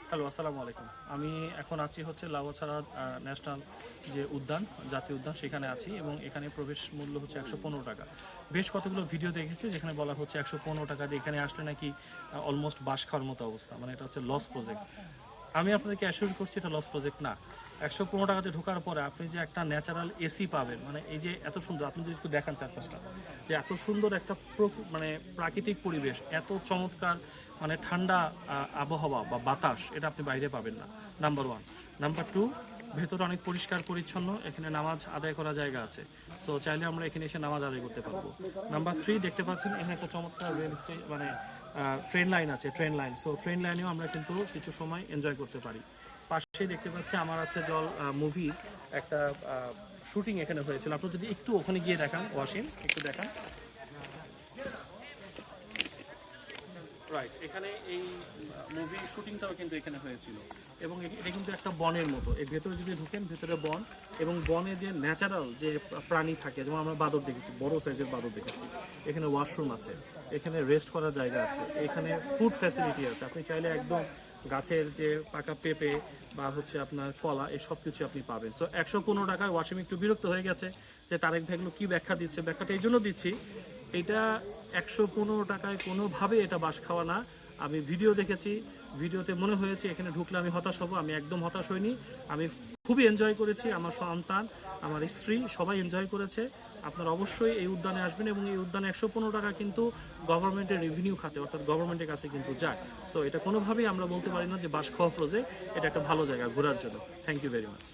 Hello, আসসালামু আলাইকুম। আমি এখন আছি হচ্ছে লাউয়াছড়া ন্যাশনাল যে উদ্যান, জাতীয় উদ্যান, সেখানে আছি এবং এখানে প্রবেশ মূল্য হচ্ছে ১১৫ টাকা। বেশ কতগুলো ভিডিও দেখেছি যেখানে বলা হচ্ছে ১১৫ টাকা দিয়ে এখানে আসলে নাকি অলমোস্ট বাস খাওয়ার মতো অবস্থা, মানে এটা হচ্ছে লস প্রজেক্ট। আমি আপনাদেরকে অ্যাসিওর করছি এটা লস প্রজেক্ট না। ১১৫ টাকাতে ঢোকার পরে আপনি যে একটা ন্যাচারাল এসি পাবেন, মানে এই যে এত সুন্দর, আপনি যদি একটু দেখান চারপাশটা, যে এত সুন্দর একটা মানে প্রাকৃতিক পরিবেশ, এত চমৎকার মানে ঠান্ডা আবহাওয়া বা বাতাস, এটা আপনি বাইরে পাবেন না। Number one. নাম্বার টু, ভেতরে অনেক পরিষ্কার পরিচ্ছন্ন, এখানে নামাজ আদায় করা জায়গা আছে। সো চাইলে আমরা এখানে এসে নামাজ আদায় করতে পারবো। নাম্বার থ্রি, দেখতে পাচ্ছেন এখানে একটা চমৎকার রেল মানে ট্রেন লাইন আছে, ট্রেন লাইন। সো ট্রেন লাইনেও আমরা কিন্তু কিছু সময় এনজয় করতে পারি। পাশেই দেখতে পাচ্ছি আমার আছে জল মুভি একটা শুটিং এখানে হয়েছিল। আপনি যদি একটু ওখানে গিয়ে দেখান, ওয়াসিম একটু দেখান। রাইট, এখানে এই মুভি শুটিংটাও কিন্তু এখানে হয়েছিল এবং এটা কিন্তু একটা বনের মতো। এর ভেতরে যদি ঢুকেন, ভেতরে বন এবং বনে যে ন্যাচারাল যে প্রাণী থাকে, যেমন আমরা বাঁদর দেখেছি, বড় সাইজের বাঁদর দেখেছি। এখানে ওয়াশরুম আছে, এখানে রেস্ট করার জায়গা আছে, এখানে ফুড ফ্যাসিলিটি আছে। আপনি চাইলে একদম গাছের যে পাকা পেঁপে বা হচ্ছে আপনার কলা, এই সব কিছু আপনি পাবেন। সো ১১৫ টাকায় ওয়াসিম একটু বিরক্ত হয়ে গেছে যে তারেক ভাইগুলো কী ব্যাখ্যা দিচ্ছে। ব্যাখ্যাটা এই জন্য দিচ্ছি, এটা ১১৫ টাকায় কোনোভাবে এটা বাস খাওয়া না। আমি ভিডিও দেখেছি, ভিডিওতে মনে হয়েছে এখানে ঢুকলে আমি হতাশ হব। আমি একদম হতাশ হইনি। আমি খুবই এনজয় করেছি, আমার সন্তান, আমার স্ত্রী সবাই এনজয় করেছে। আপনারা অবশ্যই এই উদ্যানে আসবেন এবং এই উদ্যানে ১১৫ টাকা কিন্তু গভর্নমেন্টের রেভিনিউ খাতে, অর্থাৎ গভর্নমেন্টের কাছে কিন্তু যায়। সো এটা কোনোভাবেই আমরা বলতে পারি না যে বাস খাওয়া প্রজেক্ট। এটা একটা ভালো জায়গা ঘোরার জন্য। Thank you very much.